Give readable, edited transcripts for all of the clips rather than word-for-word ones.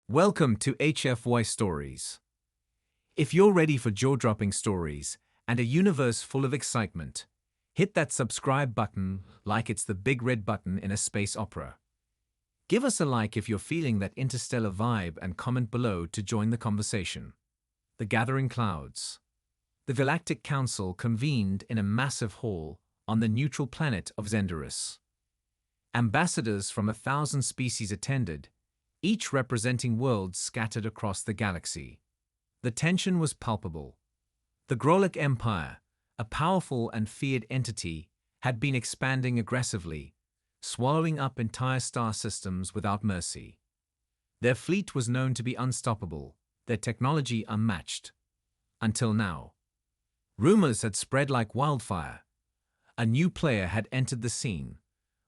Welcome to HFY Stories. If you're ready for jaw-dropping stories and a universe full of excitement, hit that subscribe button like it's the big red button in a space opera. Give us a like if you're feeling that interstellar vibe and comment below to join the conversation. The Gathering Clouds. The Galactic Council convened in a massive hall on the neutral planet of Xenderus. Ambassadors from 1,000 species attended, each representing worlds scattered across the galaxy. The tension was palpable. The Galactic Empire, a powerful and feared entity, had been expanding aggressively, swallowing up entire star systems without mercy. Their fleet was known to be unstoppable, their technology unmatched. Until now. Rumors had spread like wildfire. A new player had entered the scene,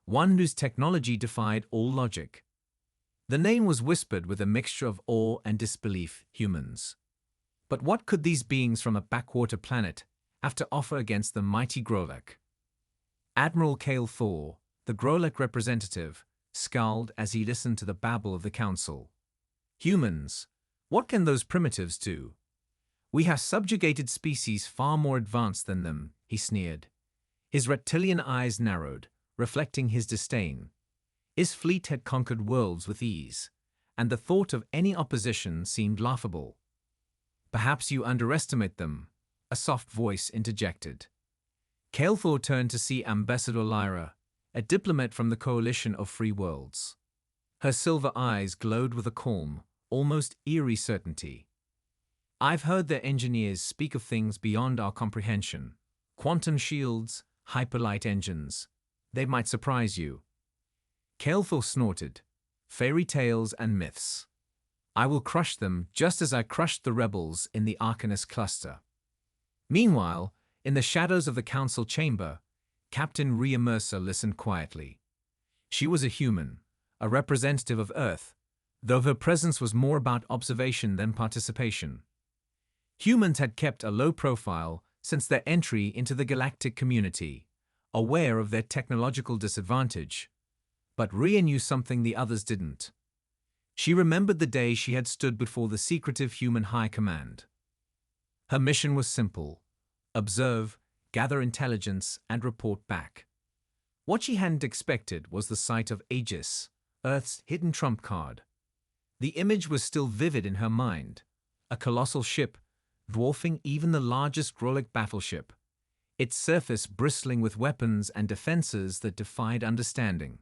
one whose technology defied all logic. The name was whispered with a mixture of awe and disbelief: humans. But what could these beings from a backwater planet have to offer against the mighty Grolak? Admiral Kale Thor, the Grolak representative, scowled as he listened to the babble of the council. Humans, what can those primitives do? We have subjugated species far more advanced than them, he sneered. His reptilian eyes narrowed, reflecting his disdain. His fleet had conquered worlds with ease, and the thought of any opposition seemed laughable. Perhaps you underestimate them, a soft voice interjected. Kael'thor turned to see Ambassador Lyra, a diplomat from the Coalition of Free Worlds. Her silver eyes glowed with a calm, almost eerie certainty. I've heard their engineers speak of things beyond our comprehension. Quantum shields, hyperlight engines. They might surprise you. Kael'thor snorted. Fairy tales and myths. I will crush them just as I crushed the rebels in the Arcanus cluster. Meanwhile, in the shadows of the council chamber, Captain Rhea Mercer listened quietly. She was a human, a representative of Earth, though her presence was more about observation than participation. Humans had kept a low profile since their entry into the galactic community, aware of their technological disadvantage. But Rhea knew something the others didn't. She remembered the day she had stood before the secretive human high command. Her mission was simple: observe, gather intelligence, and report back. What she hadn't expected was the sight of Aegis, Earth's hidden trump card. The image was still vivid in her mind: a colossal ship, dwarfing even the largest Grolak battleship, its surface bristling with weapons and defenses that defied understanding.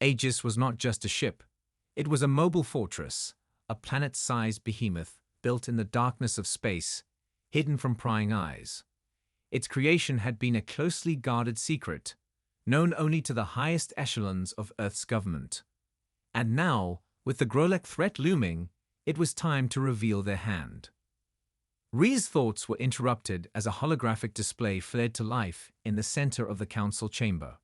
Aegis was not just a ship. It was a mobile fortress, a planet-sized behemoth built in the darkness of space, hidden from prying eyes. Its creation had been a closely guarded secret, known only to the highest echelons of Earth's government. And now, with the Grolak threat looming, it was time to reveal their hand. Rhea's thoughts were interrupted as a holographic display flared to life in the center of the council chamber.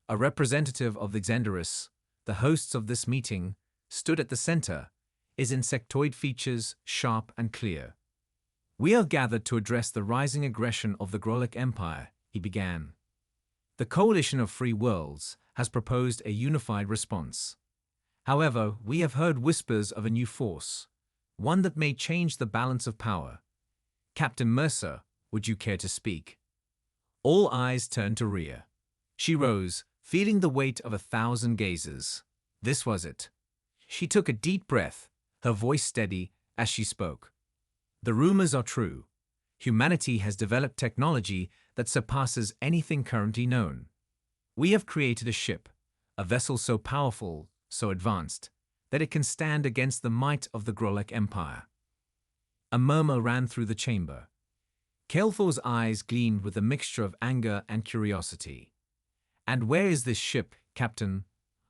A representative of the Xenderus, the hosts of this meeting, stood at the center, his insectoid features sharp and clear. We are gathered to address the rising aggression of the Grolak Empire, he began. The Coalition of Free Worlds has proposed a unified response. However, we have heard whispers of a new force, one that may change the balance of power. Captain Mercer, would you care to speak? All eyes turned to Rhea. She rose, feeling the weight of 1,000 gazes. This was it. She took a deep breath, her voice steady as she spoke. The rumors are true. Humanity has developed technology that surpasses anything currently known. We have created a ship, a vessel so powerful, so advanced, that it can stand against the might of the Grolak Empire. A murmur ran through the chamber. Kael'thor's eyes gleamed with a mixture of anger and curiosity. And where is this ship, Captain?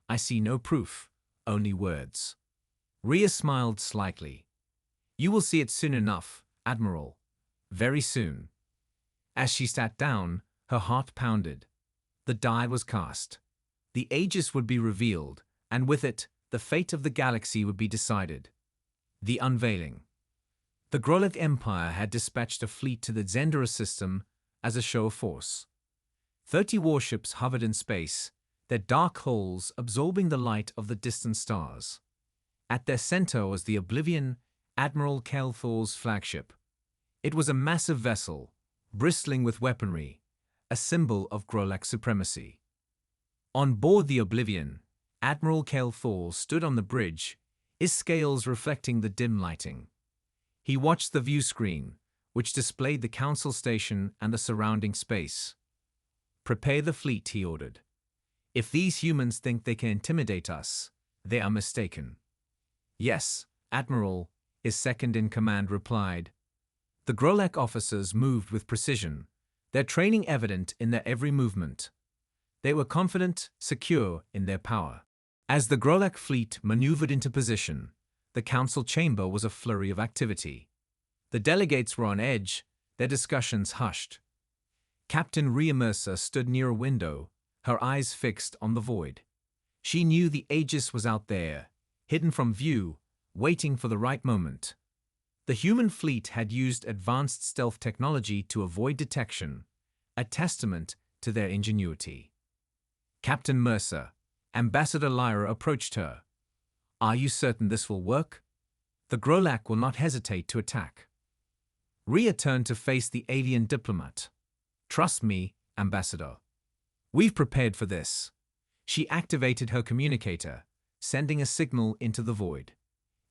I see no proof, only words. Rhea smiled slightly. You will see it soon enough, Admiral. Very soon. As she sat down, her heart pounded. The die was cast. The Aegis would be revealed, and with it, the fate of the galaxy would be decided. The unveiling. The Grolak Empire had dispatched a fleet to the Xenderus system as a show of force. 30 warships hovered in space, their dark hulls absorbing the light of the distant stars. At their center was the Oblivion, Admiral Kelthor's flagship. It was a massive vessel, bristling with weaponry, a symbol of Grolak supremacy. On board the Oblivion, Admiral Kelthor stood on the bridge, his scales reflecting the dim lighting. He watched the view screen, which displayed the council station and the surrounding space. "Prepare the fleet," he ordered. "If these humans think they can intimidate us, they are mistaken." "Yes, Admiral," his second-in-command replied. The Grolak officers moved with precision, their training evident in their every movement. They were confident, secure in their power. As the Grolak fleet maneuvered into position, the council chamber was a flurry of activity. The delegates were on edge, their discussions hushed. Captain Rhea Mercer stood near a window, her eyes fixed on the void. She knew the Aegis was out there, hidden from view, waiting for the right moment. The human fleet had used advanced stealth technology to avoid detection, a testament to their ingenuity. "Captain Mercer," Ambassador Lyra approached her. "Are you certain this will work? The Grolak will not hesitate to attack." Rhea turned to face the alien diplomat. "Trust me, Ambassador. We've prepared for this." She activated her communicator, sending a signal into the void.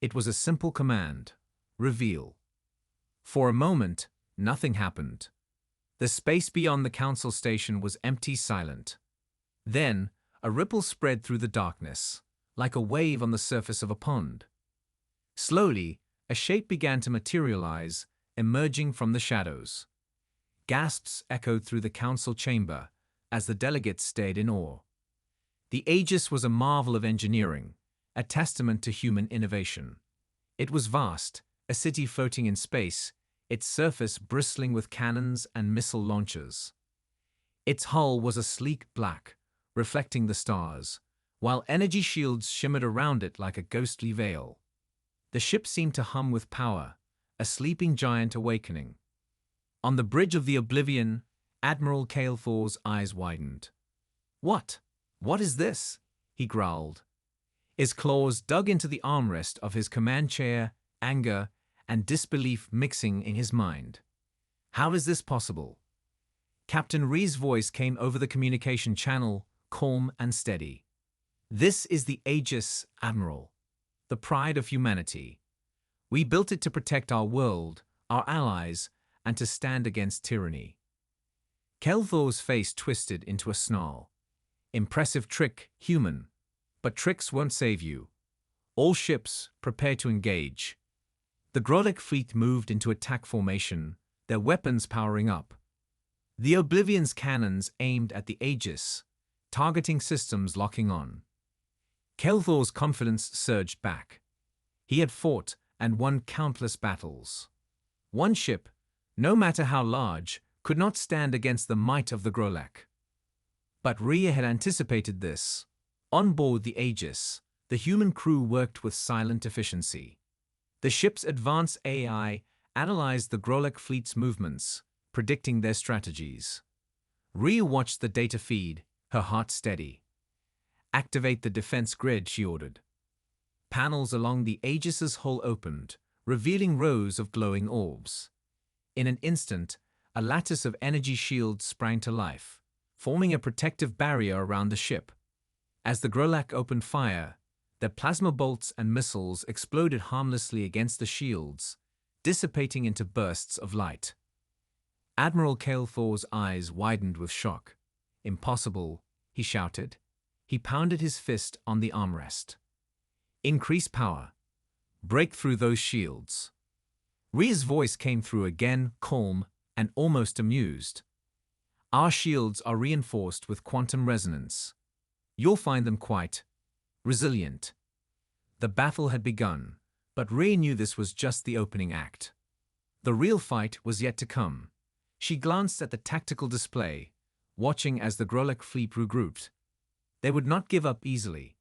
It was a simple command: reveal. For a moment, nothing happened. The space beyond the council station was empty, silent. Then, a ripple spread through the darkness, like a wave on the surface of a pond. Slowly, a shape began to materialize, emerging from the shadows. Gasps echoed through the council chamber as the delegates stared in awe. The Aegis was a marvel of engineering, a testament to human innovation. It was vast, a city floating in space, its surface bristling with cannons and missile launchers. Its hull was a sleek black, reflecting the stars, while energy shields shimmered around it like a ghostly veil. The ship seemed to hum with power, a sleeping giant awakening. On the bridge of the Oblivion, Admiral Kelthor's eyes widened. What is this?" he growled. His claws dug into the armrest of his command chair, anger and disbelief mixing in his mind. "How is this possible?" Captain Rhea's voice came over the communication channel, calm and steady. "This is the Aegis, Admiral, the pride of humanity. We built it to protect our world, our allies, and to stand against tyranny." Kelthor's face twisted into a snarl. "Impressive trick, human. But tricks won't save you. All ships, prepare to engage." The Grolak fleet moved into attack formation, their weapons powering up. The Oblivion's cannons aimed at the Aegis, targeting systems locking on. Kelthor's confidence surged back. He had fought and won countless battles. One ship, no matter how large, could not stand against the might of the Grolak. But Rhea had anticipated this. On board the Aegis, the human crew worked with silent efficiency. The ship's advanced AI analyzed the Grolak fleet's movements, predicting their strategies. Rhea watched the data feed, her heart steady. "Activate the defense grid," she ordered. Panels along the Aegis's hull opened, revealing rows of glowing orbs. In an instant, a lattice of energy shields sprang to life, forming a protective barrier around the ship. As the Grolak opened fire, their plasma bolts and missiles exploded harmlessly against the shields, dissipating into bursts of light. Admiral Kelthor's eyes widened with shock. "Impossible," he shouted. He pounded his fist on the armrest. "Increase power. Break through those shields." Rhea's voice came through again, calm and almost amused. "Our shields are reinforced with quantum resonance. You'll find them quite resilient." The battle had begun, but Rhea knew this was just the opening act. The real fight was yet to come. She glanced at the tactical display, watching as the Grolak fleet regrouped. They would not give up easily,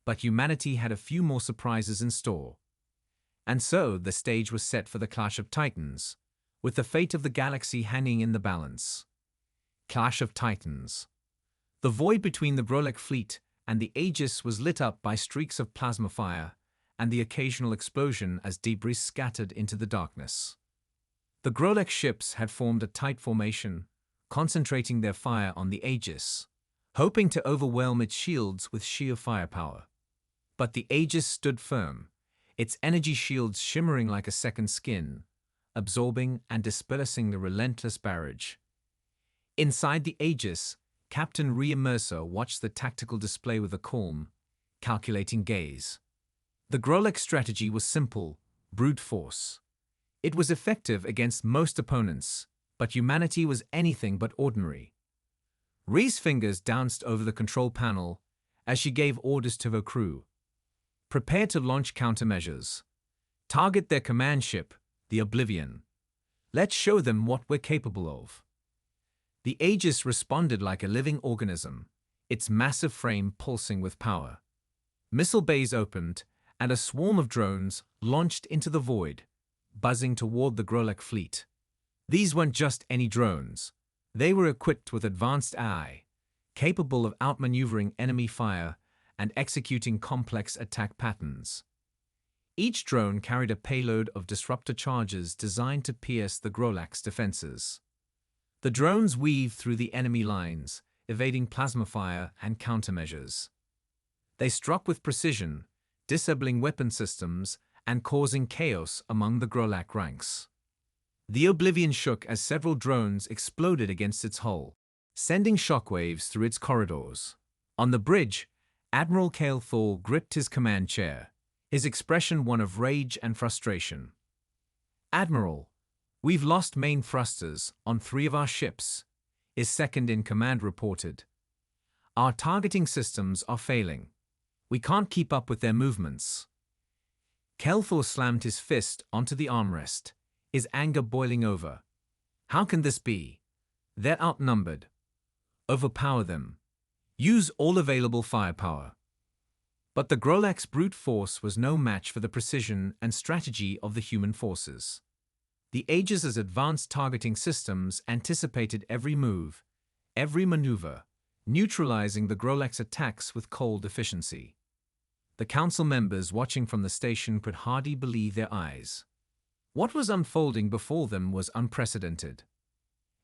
but humanity had a few more surprises in store. And so the stage was set for the Clash of Titans, with the fate of the galaxy hanging in the balance. Clash of Titans. The void between the Grolak fleet and the Aegis was lit up by streaks of plasma fire, and the occasional explosion as debris scattered into the darkness. The Grolek ships had formed a tight formation, concentrating their fire on the Aegis, hoping to overwhelm its shields with sheer firepower. But the Aegis stood firm, its energy shields shimmering like a second skin, absorbing and dispersing the relentless barrage. Inside the Aegis, Captain Mercer watched the tactical display with a calm, calculating gaze. The Grolek strategy was simple: brute force. It was effective against most opponents, but humanity was anything but ordinary. Rhee's fingers danced over the control panel as she gave orders to her crew. Prepare to launch countermeasures. Target their command ship, the Oblivion. Let's show them what we're capable of. The Aegis responded like a living organism, its massive frame pulsing with power. Missile bays opened, and a swarm of drones launched into the void, buzzing toward the Grolek fleet. These weren't just any drones. They were equipped with advanced AI, capable of outmaneuvering enemy fire and executing complex attack patterns. Each drone carried a payload of disruptor charges designed to pierce the Grolak's defenses. The drones weaved through the enemy lines, evading plasma fire and countermeasures. They struck with precision, disabling weapon systems and causing chaos among the Grolak ranks. The Oblivion shook as several drones exploded against its hull, sending shockwaves through its corridors. On the bridge, Admiral Kale Thor gripped his command chair, his expression one of rage and frustration. "Admiral, we've lost main thrusters on 3 of our ships," his second-in-command reported. "Our targeting systems are failing. We can't keep up with their movements." Kelthor slammed his fist onto the armrest, his anger boiling over. "How can this be? They're outnumbered. Overpower them. Use all available firepower." But the Grolak's brute force was no match for the precision and strategy of the human forces. The Aegis's advanced targeting systems anticipated every move, every maneuver, neutralizing the Grolak's attacks with cold efficiency. The council members watching from the station could hardly believe their eyes. What was unfolding before them was unprecedented.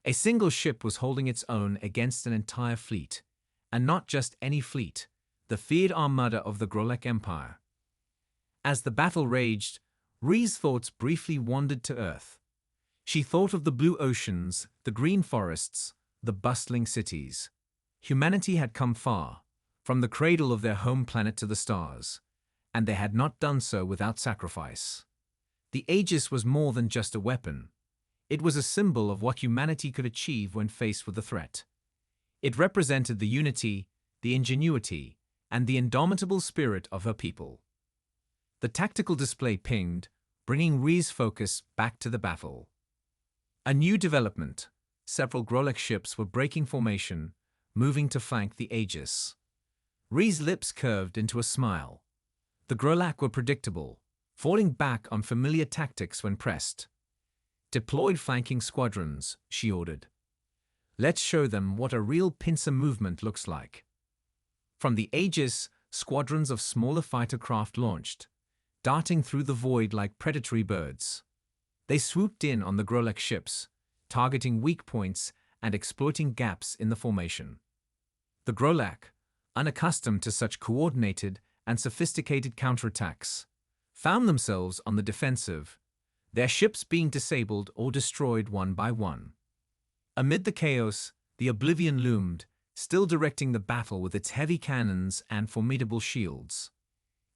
A single ship was holding its own against an entire fleet, and not just any fleet, the feared armada of the Grolak Empire. As the battle raged, Rhee's thoughts briefly wandered to Earth. She thought of the blue oceans, the green forests, the bustling cities. Humanity had come far, from the cradle of their home planet to the stars, and they had not done so without sacrifice. The Aegis was more than just a weapon. It was a symbol of what humanity could achieve when faced with a threat. It represented the unity, the ingenuity, and the indomitable spirit of her people. The tactical display pinged, bringing Rhee's focus back to the battle. A new development. Several Grolak ships were breaking formation, moving to flank the Aegis. Rhee's lips curved into a smile. The Grolak were predictable, falling back on familiar tactics when pressed. "Deployed flanking squadrons," she ordered. "Let's show them what a real pincer movement looks like." From the Aegis, squadrons of smaller fighter craft launched, darting through the void like predatory birds. They swooped in on the Grolak ships, targeting weak points and exploiting gaps in the formation. The Grolak, unaccustomed to such coordinated and sophisticated counterattacks, found themselves on the defensive, their ships being disabled or destroyed one by one. Amid the chaos, the Oblivion loomed, still directing the battle with its heavy cannons and formidable shields.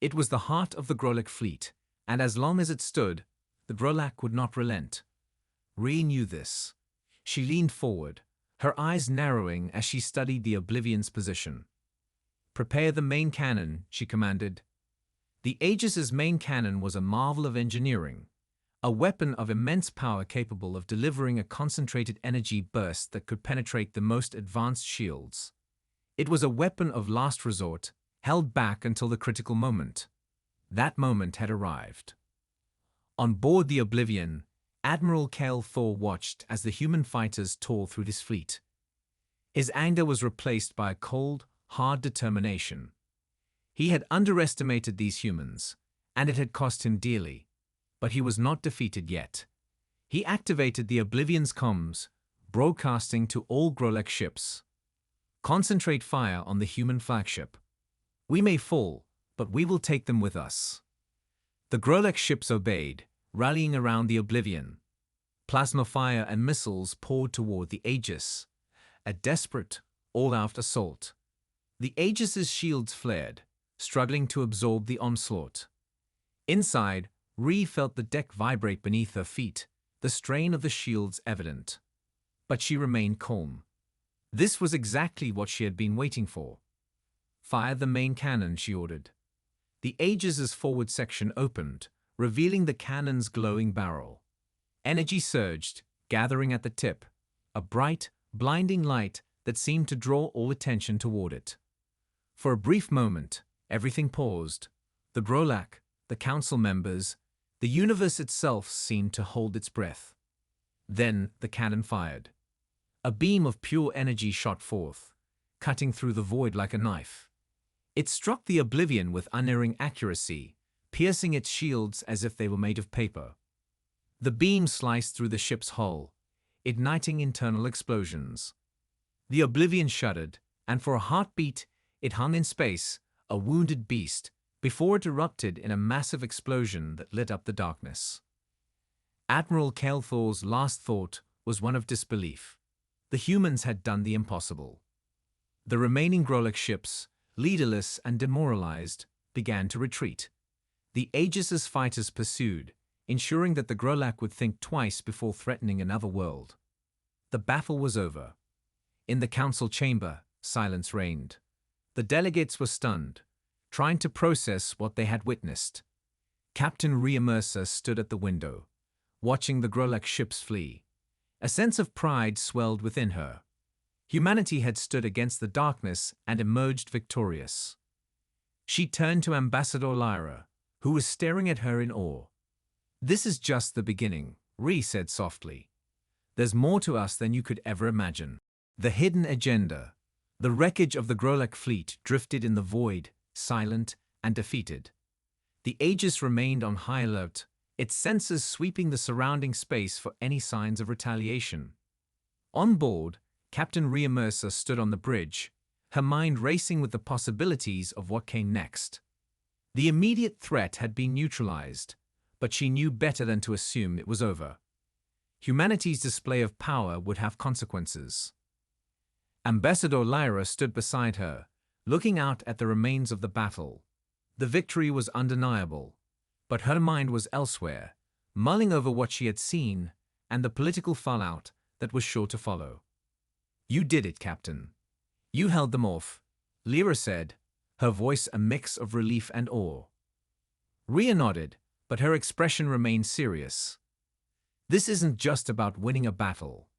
It was the heart of the Grolak fleet, and as long as it stood, the Grolak would not relent. Rhee knew this. She leaned forward, her eyes narrowing as she studied the Oblivion's position. "Prepare the main cannon," she commanded. The Aegis's main cannon was a marvel of engineering, a weapon of immense power capable of delivering a concentrated energy burst that could penetrate the most advanced shields. It was a weapon of last resort, held back until the critical moment. That moment had arrived. On board the Oblivion, Admiral Kale Thor watched as the human fighters tore through his fleet. His anger was replaced by a cold, hard determination. He had underestimated these humans, and it had cost him dearly. But he was not defeated yet. He activated the Oblivion's comms, broadcasting to all Grolek ships. Concentrate fire on the human flagship. We may fall, but we will take them with us. The Grolek ships obeyed, rallying around the Oblivion. Plasma fire and missiles poured toward the Aegis, a desperate, all-out assault. The Aegis's shields flared, struggling to absorb the onslaught. Inside, Rhea felt the deck vibrate beneath her feet, the strain of the shields evident. But she remained calm. This was exactly what she had been waiting for. Fire the main cannon, she ordered. The Aegis's forward section opened, revealing the cannon's glowing barrel. Energy surged, gathering at the tip, a bright, blinding light that seemed to draw all attention toward it. For a brief moment, everything paused. The Grolak, the council members, the universe itself seemed to hold its breath. Then the cannon fired. A beam of pure energy shot forth, cutting through the void like a knife. It struck the Oblivion with unerring accuracy, piercing its shields as if they were made of paper. The beam sliced through the ship's hull, igniting internal explosions. The Oblivion shuddered, and for a heartbeat, it hung in space, a wounded beast, before it erupted in a massive explosion that lit up the darkness. Admiral Kael'thor's last thought was one of disbelief. The humans had done the impossible. The remaining Grolek ships, leaderless and demoralized, began to retreat. The Aegis's fighters pursued, ensuring that the Grolak would think twice before threatening another world. The battle was over. In the council chamber, silence reigned. The delegates were stunned, trying to process what they had witnessed. Captain Rhea Mercer stood at the window, watching the Grolak ships flee. A sense of pride swelled within her. Humanity had stood against the darkness and emerged victorious. She turned to Ambassador Lyra, who was staring at her in awe. "This is just the beginning," Rhea said softly. "There's more to us than you could ever imagine." The hidden agenda. The wreckage of the Grolak fleet drifted in the void, silent and defeated. The Aegis remained on high alert, its sensors sweeping the surrounding space for any signs of retaliation. On board, Captain Rhea Mercer stood on the bridge, her mind racing with the possibilities of what came next. The immediate threat had been neutralized, but she knew better than to assume it was over. Humanity's display of power would have consequences. Ambassador Lyra stood beside her, looking out at the remains of the battle. The victory was undeniable, but her mind was elsewhere, mulling over what she had seen and the political fallout that was sure to follow. "You did it, Captain. You held them off," Lyra said, her voice a mix of relief and awe. Rhea nodded, but her expression remained serious. "This isn't just about winning a battle.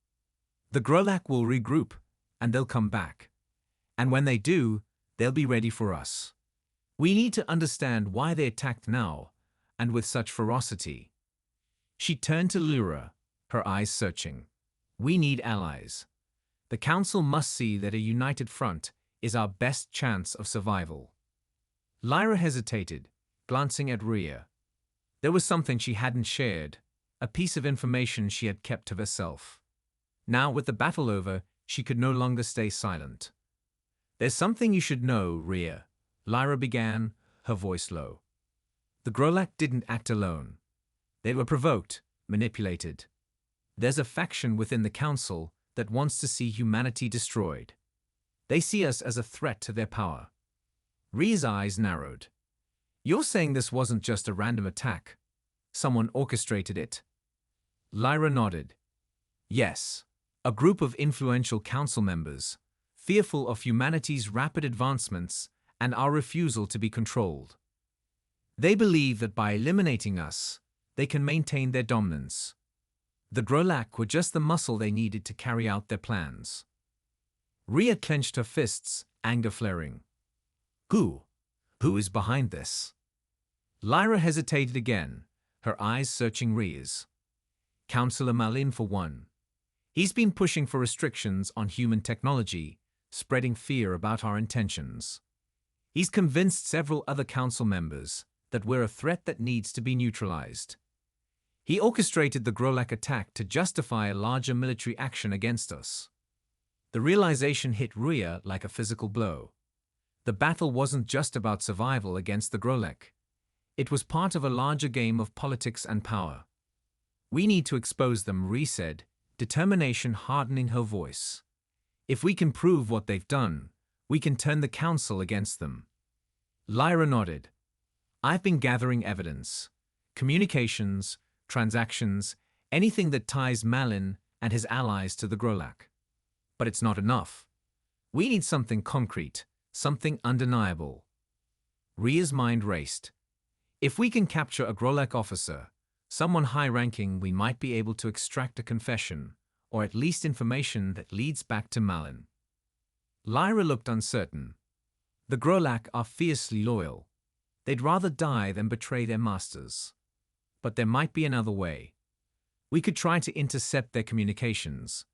The Grolak will regroup, and they'll come back. And when they do, they'll be ready for us. We need to understand why they attacked now, and with such ferocity." She turned to Lyra, her eyes searching. "We need allies. The Council must see that a united front is our best chance of survival." Lyra hesitated, glancing at Rhea. There was something she hadn't shared, a piece of information she had kept to herself. Now, with the battle over, she could no longer stay silent. "There's something you should know, Rhea," Lyra began, her voice low. "The Grolak didn't act alone. They were provoked, manipulated. There's a faction within the Council that wants to see humanity destroyed. They see us as a threat to their power." Rhea's eyes narrowed. "You're saying this wasn't just a random attack? Someone orchestrated it?" Lyra nodded. "Yes. A group of influential council members, fearful of humanity's rapid advancements and our refusal to be controlled. They believe that by eliminating us, they can maintain their dominance. The Grolak were just the muscle they needed to carry out their plans." Rhea clenched her fists, anger flaring. Who is behind this?" Lyra hesitated again, her eyes searching Rhea's. "Councillor Malin, for one. He's been pushing for restrictions on human technology, spreading fear about our intentions. He's convinced several other council members, that we're a threat that needs to be neutralized. He orchestrated the Grolak attack to justify a larger military action against us. The realization hit Rhea like a physical blow. The battle wasn't just about survival against the Grolak. It was part of a larger game of politics and power. We need to expose them, Rhea said, determination hardening her voice. If we can prove what they've done, we can turn the council against them. Lyra nodded. I've been gathering evidence. Communications, transactions, anything that ties Malin and his allies to the Grolak. But it's not enough. We need something concrete, something undeniable. Rhea's mind raced. If we can capture a Grolak officer, someone high-ranking, we might be able to extract a confession, or at least information that leads back to Malin. Lyra looked uncertain. The Grolak are fiercely loyal. They'd rather die than betray their masters. But there might be another way. We could try to intercept their communications.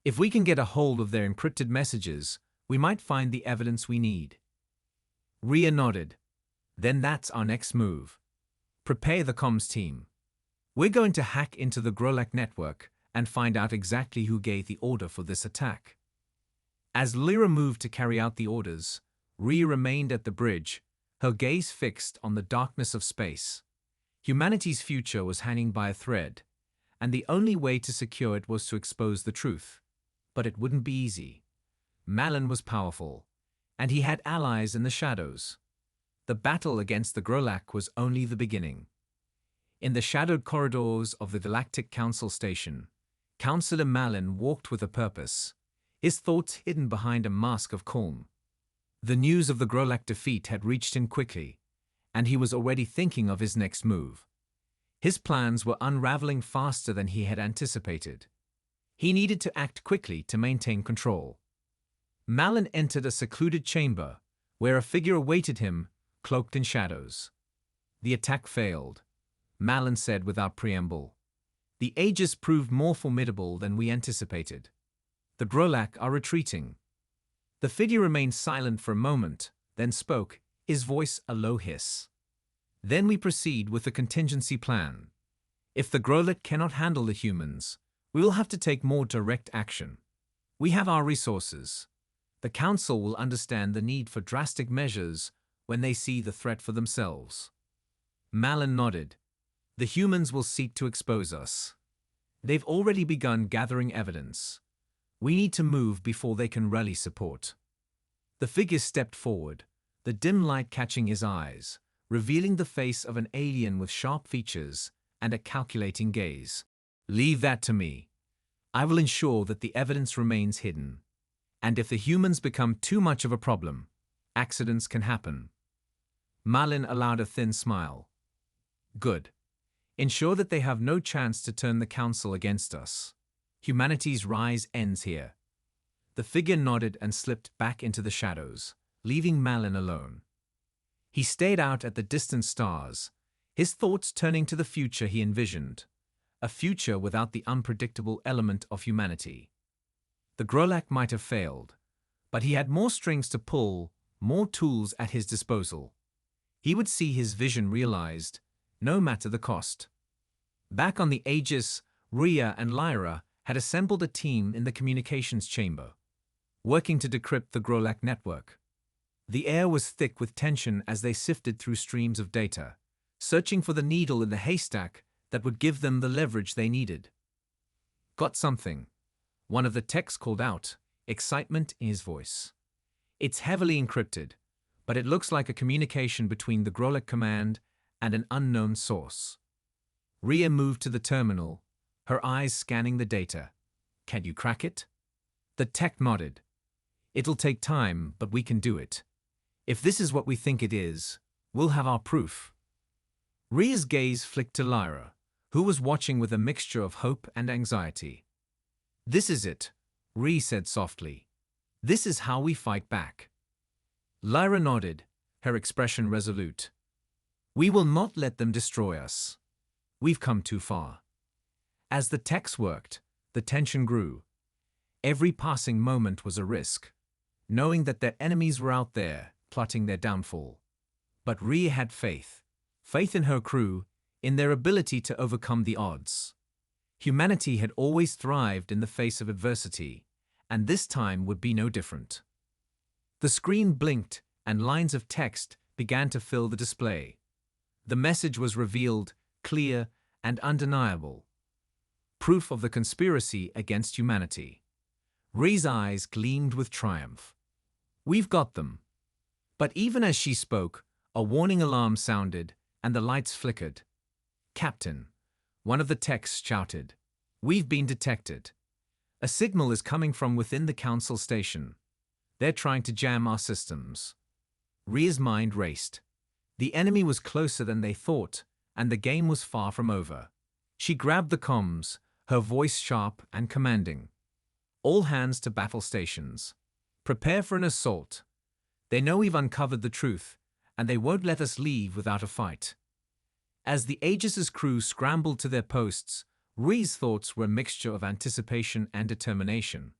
If we can get a hold of their encrypted messages, we might find the evidence we need. Rhea nodded. Then that's our next move. Prepare the comms team. We're going to hack into the Grolak network and find out exactly who gave the order for this attack. As Lyra moved to carry out the orders, Rhea remained at the bridge, her gaze fixed on the darkness of space. Humanity's future was hanging by a thread, and the only way to secure it was to expose the truth. But it wouldn't be easy. Malin was powerful, and he had allies in the shadows. The battle against the Grolak was only the beginning. In the shadowed corridors of the Galactic Council Station, Councillor Malin walked with a purpose, his thoughts hidden behind a mask of calm. The news of the Grolak defeat had reached him quickly, and he was already thinking of his next move. His plans were unraveling faster than he had anticipated. He needed to act quickly to maintain control. Malin entered a secluded chamber, where a figure awaited him, cloaked in shadows. The attack failed, Malin said without preamble. The Aegis proved more formidable than we anticipated. The Grolak are retreating. The figure remained silent for a moment, then spoke, his voice a low hiss. Then we proceed with the contingency plan. If the Grolak cannot handle the humans, we will have to take more direct action. We have our resources. The Council will understand the need for drastic measures when they see the threat for themselves. Malin nodded. The humans will seek to expose us. They've already begun gathering evidence. We need to move before they can rally support. The figure stepped forward, the dim light catching his eyes, revealing the face of an alien with sharp features and a calculating gaze. Leave that to me. I will ensure that the evidence remains hidden. And if the humans become too much of a problem, accidents can happen. Malin allowed a thin smile. Good. Ensure that they have no chance to turn the Council against us. Humanity's rise ends here. The figure nodded and slipped back into the shadows, leaving Malin alone. He stared out at the distant stars, his thoughts turning to the future he envisioned, a future without the unpredictable element of humanity. The Grolak might have failed, but he had more strings to pull, more tools at his disposal. He would see his vision realized, no matter the cost. Back on the Aegis, Rhea and Lyra had assembled a team in the communications chamber, working to decrypt the Grolak network. The air was thick with tension as they sifted through streams of data, searching for the needle in the haystack that would give them the leverage they needed. Got something. One of the techs called out, excitement in his voice. It's heavily encrypted, but it looks like a communication between the Grolak command and an unknown source. Rhea moved to the terminal, her eyes scanning the data. Can you crack it? The tech nodded. It'll take time, but we can do it. If this is what we think it is, we'll have our proof. Rhea's gaze flicked to Lyra, who was watching with a mixture of hope and anxiety. This is it, Rhea said softly. This is how we fight back. Lyra nodded, her expression resolute. We will not let them destroy us. We've come too far. As the techs worked, the tension grew. Every passing moment was a risk, knowing that their enemies were out there, plotting their downfall. But Rhea had faith. faith in her crew, in their ability to overcome the odds. Humanity had always thrived in the face of adversity, and this time would be no different. The screen blinked, and lines of text began to fill the display. The message was revealed, clear and undeniable. Proof of the conspiracy against humanity. Rhee's eyes gleamed with triumph. "We've got them." But even as she spoke, a warning alarm sounded, and the lights flickered. "Captain," one of the texts shouted, "we've been detected. A signal is coming from within the Council station. They're trying to jam our systems." Rhea's mind raced. The enemy was closer than they thought, and the game was far from over. She grabbed the comms, her voice sharp and commanding. "All hands to battle stations. Prepare for an assault. They know we've uncovered the truth, and they won't let us leave without a fight." As the Aegis's crew scrambled to their posts, Rhee's thoughts were a mixture of anticipation and determination.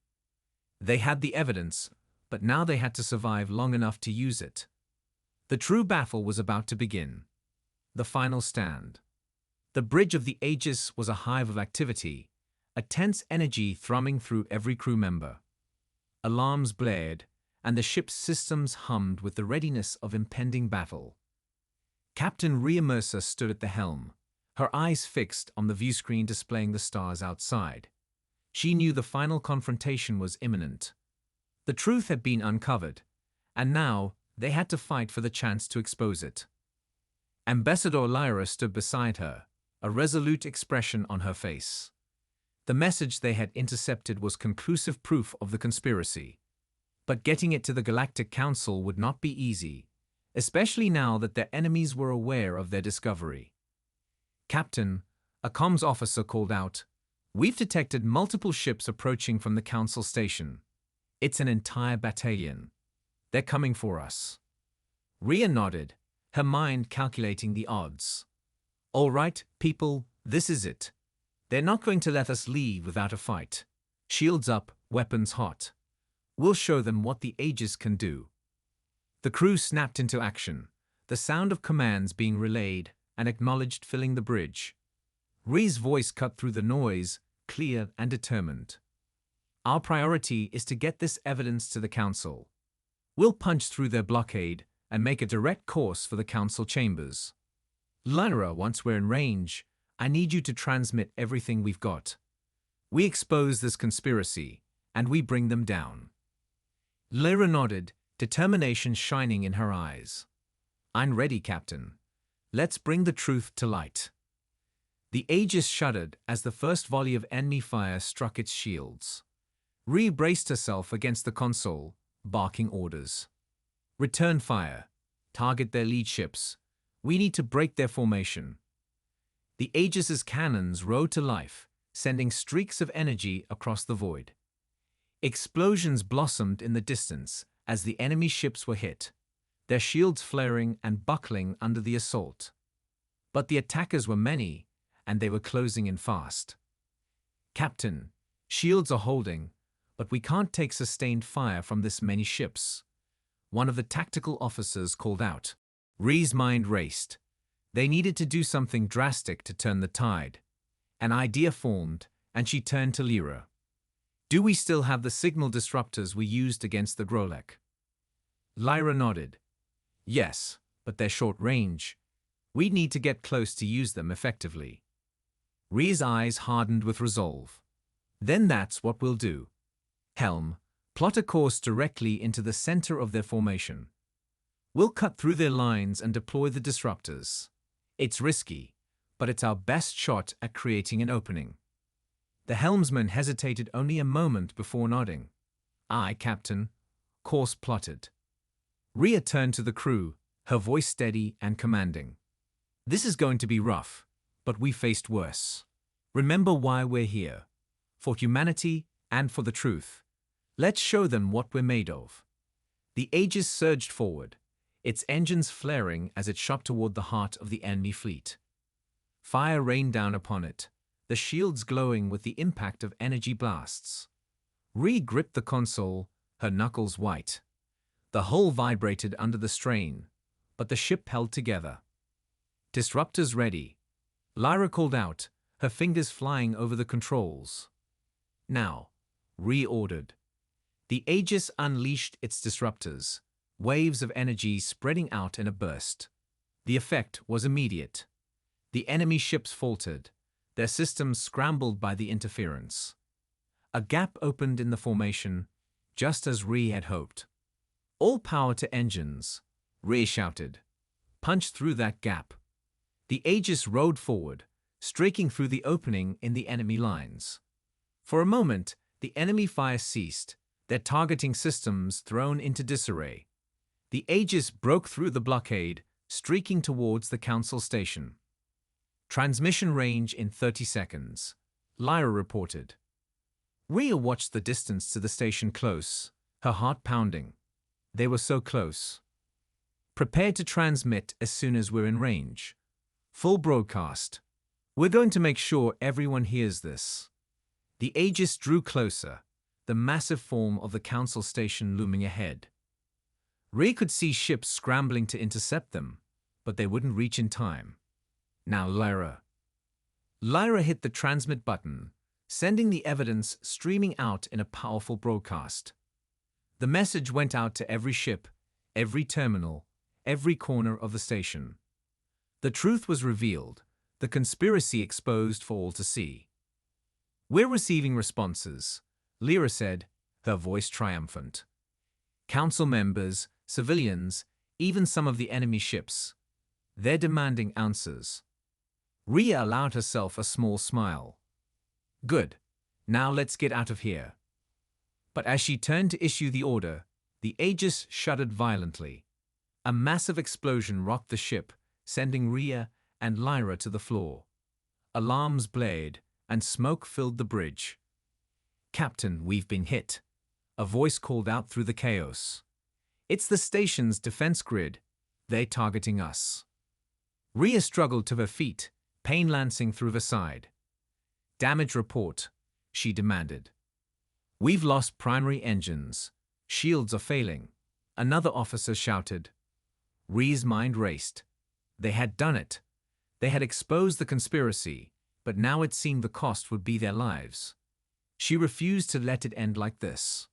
They had the evidence, but now they had to survive long enough to use it. The true battle was about to begin. The final stand. The bridge of the Aegis was a hive of activity, a tense energy thrumming through every crew member. Alarms blared, and the ship's systems hummed with the readiness of impending battle. Captain Rhea Mercer stood at the helm, her eyes fixed on the viewscreen displaying the stars outside. She knew the final confrontation was imminent. The truth had been uncovered, and now they had to fight for the chance to expose it. Ambassador Lyra stood beside her, a resolute expression on her face. The message they had intercepted was conclusive proof of the conspiracy. But getting it to the Galactic Council would not be easy, especially now that their enemies were aware of their discovery. "Captain," a comms officer called out, "we've detected multiple ships approaching from the Council station. It's an entire battalion. They're coming for us." Rhea nodded, her mind calculating the odds. "All right, people, this is it. They're not going to let us leave without a fight. Shields up, weapons hot. We'll show them what the Aegis can do." The crew snapped into action, the sound of commands being relayed and acknowledged filling the bridge. Rhee's voice cut through the noise, clear and determined. "Our priority is to get this evidence to the Council. We'll punch through their blockade and make a direct course for the Council chambers. Lyra, once we're in range, I need you to transmit everything we've got. We expose this conspiracy, and we bring them down." Lyra nodded, determination shining in her eyes. "I'm ready, Captain. Let's bring the truth to light." The Aegis shuddered as the first volley of enemy fire struck its shields. Rhea braced herself against the console, barking orders. "Return fire. Target their lead ships. We need to break their formation." The Aegis's cannons rode to life, sending streaks of energy across the void. Explosions blossomed in the distance as the enemy ships were hit, their shields flaring and buckling under the assault. But the attackers were many, and they were closing in fast. "Captain, shields are holding, but we can't take sustained fire from this many ships," one of the tactical officers called out. Rhee's mind raced. They needed to do something drastic to turn the tide. An idea formed, and she turned to Lyra. "Do we still have the signal disruptors we used against the Grolek?" Lyra nodded. "Yes, but they're short range. We'd need to get close to use them effectively." Rhee's eyes hardened with resolve. "Then that's what we'll do. Helm, plot a course directly into the center of their formation. We'll cut through their lines and deploy the disruptors. It's risky, but it's our best shot at creating an opening." The helmsman hesitated only a moment before nodding. "Aye, Captain. Course plotted." Rhea turned to the crew, her voice steady and commanding. "This is going to be rough, but we faced worse. Remember why we're here. For humanity and for the truth. Let's show them what we're made of." The Aegis surged forward, its engines flaring as it shot toward the heart of the enemy fleet. Fire rained down upon it, the shields glowing with the impact of energy blasts. Rhea gripped the console, her knuckles white. The hull vibrated under the strain, but the ship held together. Disruptors ready. Lyra called out, her fingers flying over the controls. Now, reordered. The Aegis unleashed its disruptors, waves of energy spreading out in a burst. The effect was immediate. The enemy ships faltered, their systems scrambled by the interference. A gap opened in the formation, just as Rhea had hoped. All power to engines, Rhea shouted. Punch through that gap. The Aegis rode forward, streaking through the opening in the enemy lines. For a moment, the enemy fire ceased, their targeting systems thrown into disarray. The Aegis broke through the blockade, streaking towards the Council station. Transmission range in 30 seconds, Lyra reported. Rhea watched the distance to the station close, her heart pounding. They were so close. Prepare to transmit as soon as we're in range. Full broadcast. We're going to make sure everyone hears this. The Aegis drew closer, the massive form of the Council station looming ahead. Rhea could see ships scrambling to intercept them, but they wouldn't reach in time. Now Lyra. Lyra hit the transmit button, sending the evidence streaming out in a powerful broadcast. The message went out to every ship, every terminal, every corner of the station. The truth was revealed, the conspiracy exposed for all to see. We're receiving responses, Lyra said, her voice triumphant. Council members, civilians, even some of the enemy ships. They're demanding answers. Rhea allowed herself a small smile. Good. Now let's get out of here. But as she turned to issue the order, the Aegis shuddered violently. A massive explosion rocked the ship, sending Rhea and Lyra to the floor. Alarms blared, and smoke filled the bridge. Captain, we've been hit. A voice called out through the chaos. It's the station's defense grid. They're targeting us. Rhea struggled to her feet, pain lancing through her side. Damage report, she demanded. We've lost primary engines. Shields are failing. Another officer shouted. Rhea's mind raced. They had done it. They had exposed the conspiracy, but now it seemed the cost would be their lives. She refused to let it end like this.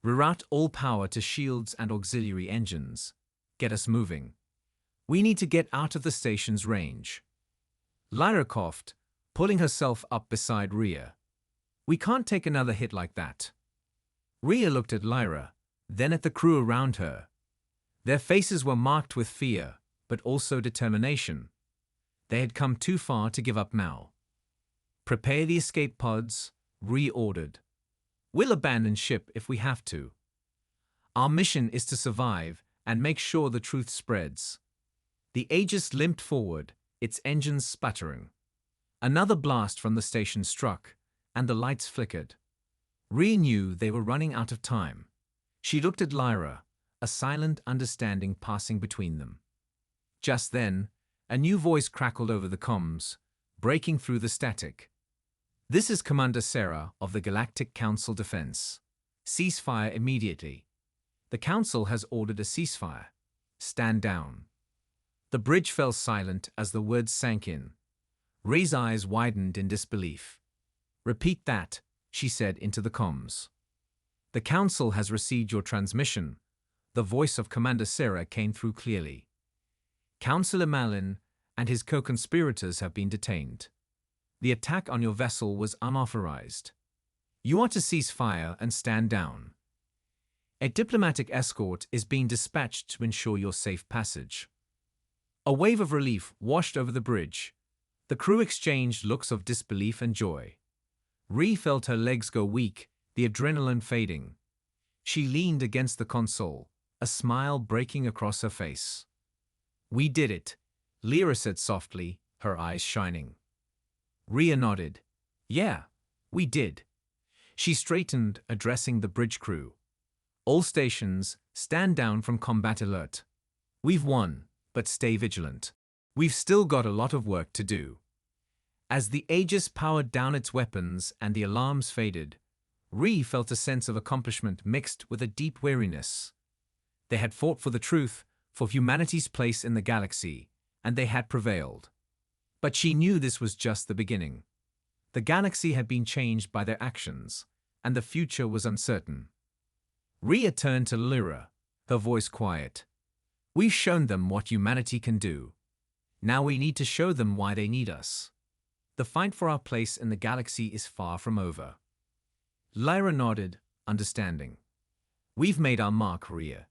Reroute all power to shields and auxiliary engines. Get us moving. We need to get out of the station's range. Lyra coughed, pulling herself up beside Rhea. We can't take another hit like that. Rhea looked at Lyra, then at the crew around her. Their faces were marked with fear, but also determination. They had come too far to give up now. Prepare the escape pods, Rhea ordered. We'll abandon ship if we have to. Our mission is to survive and make sure the truth spreads. The Aegis limped forward, its engines sputtering. Another blast from the station struck, and the lights flickered. Rhea knew they were running out of time. She looked at Lyra, a silent understanding passing between them. Just then, a new voice crackled over the comms, breaking through the static. This is Commander Sarah of the Galactic Council Defense. Ceasefire immediately. The Council has ordered a ceasefire. Stand down. The bridge fell silent as the words sank in. Rhea's eyes widened in disbelief. Repeat that, she said into the comms. The Council has received your transmission. The voice of Commander Sarah came through clearly. Councillor Malin and his co-conspirators have been detained. The attack on your vessel was unauthorized. You are to cease fire and stand down. A diplomatic escort is being dispatched to ensure your safe passage. A wave of relief washed over the bridge. The crew exchanged looks of disbelief and joy. Rhea felt her legs go weak, the adrenaline fading. She leaned against the console, a smile breaking across her face. We did it, Lyra said softly, her eyes shining. Rhea nodded. Yeah, we did. She straightened, addressing the bridge crew. All stations, stand down from combat alert. We've won, but stay vigilant. We've still got a lot of work to do. As the Aegis powered down its weapons and the alarms faded, Rhea felt a sense of accomplishment mixed with a deep weariness. They had fought for the truth, for humanity's place in the galaxy, and they had prevailed. But she knew this was just the beginning. The galaxy had been changed by their actions, and the future was uncertain. Rhea turned to Lyra, her voice quiet. We've shown them what humanity can do. Now we need to show them why they need us. The fight for our place in the galaxy is far from over. Lyra nodded, understanding. We've made our mark, Rhea.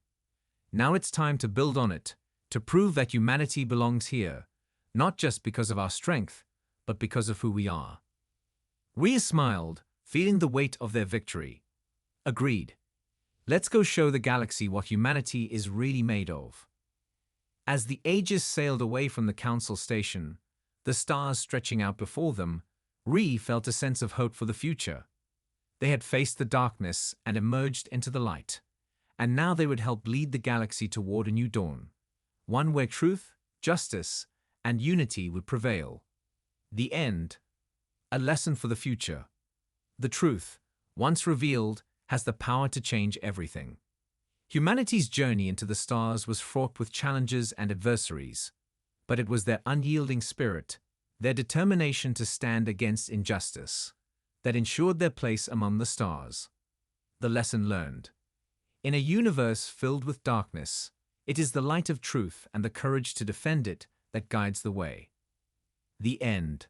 Now it's time to build on it, to prove that humanity belongs here, not just because of our strength, but because of who we are. Rhea smiled, feeling the weight of their victory. Agreed. Let's go show the galaxy what humanity is really made of. As the Aegis sailed away from the Council Station, the stars stretching out before them, Rhea felt a sense of hope for the future. They had faced the darkness and emerged into the light, and now they would help lead the galaxy toward a new dawn, one where truth, justice, and unity would prevail. The end. A lesson for the future. The truth, once revealed, has the power to change everything. Humanity's journey into the stars was fraught with challenges and adversaries, but it was their unyielding spirit, their determination to stand against injustice, that ensured their place among the stars. The lesson learned. In a universe filled with darkness, it is the light of truth and the courage to defend it that guides the way. The end.